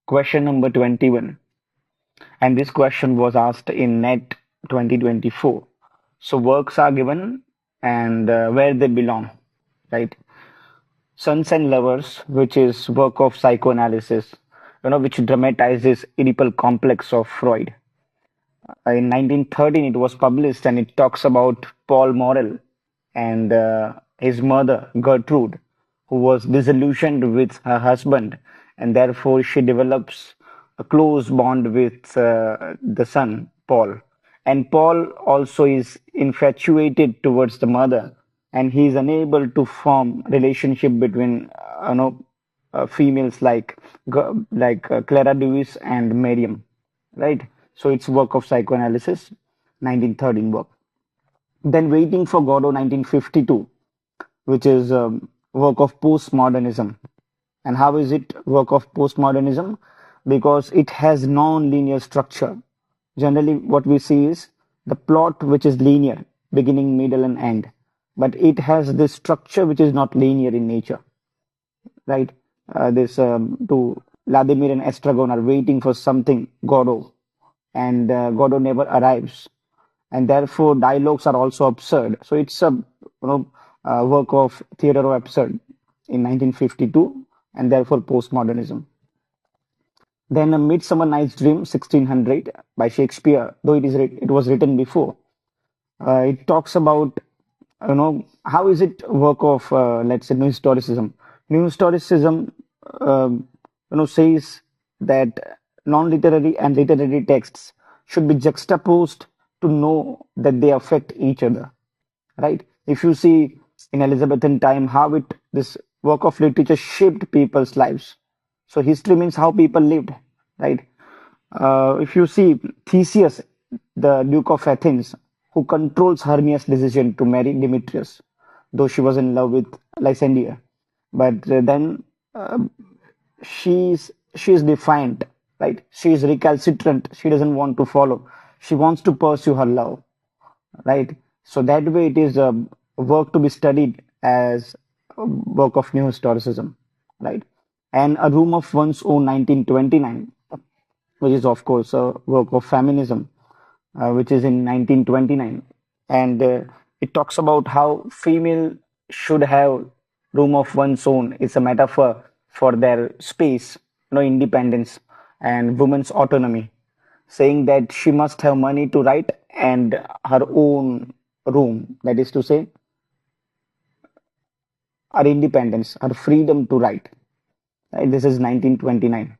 Question number 21. And this question was asked in NET 2024. So works are given and where they belong, right? Sons and Lovers, which is work of psychoanalysis, which dramatizes Oedipal complex of Freud. In 1913, it was published and it talks about Paul Morel and his mother, Gertrude, who was disillusioned with her husband, and therefore she develops a close bond with the son, Paul. And Paul also is infatuated towards the mother, and he is unable to form relationship between, females like Clara Lewis and Miriam, right? So it's work of psychoanalysis, 1913 work. Then Waiting for Godot, 1952, which is work of postmodernism. And how is it work of postmodernism? Because it has non-linear structure. Generally, what we see is the plot which is linear, beginning, middle, and end. But it has this structure which is not linear in nature, right? This to Vladimir and Estragon are waiting for something, Godot, and Godot never arrives, and therefore dialogues are also absurd. So it's a work of theater of absurd in 1952, and therefore postmodernism. Then A Midsummer Night's Dream, 1600, by Shakespeare, though it was written before. It talks about how is it work of let's say new historicism. New historicism says that non-literary and literary texts should be juxtaposed to know that they affect each other, right? If you see in Elizabethan time how it this work of literature shaped people's lives. So history means how people lived, right? If you see Theseus, the Duke of Athens, who controls Hermia's decision to marry Demetrius, though she was in love with Lysander, but then uh, she's defiant, right? She is recalcitrant. She doesn't want to follow. She wants to pursue her love, right? So that way it is a work to be studied as a work of new historicism, right? And A Room of One's Own, 1929, which is of course a work of feminism, which is in 1929, and it talks about how female should have room of one's own. It's a metaphor for their space, independence and women's autonomy, saying that she must have money to write and her own room, that is to say, her independence, her freedom to write. Right? This is 1929.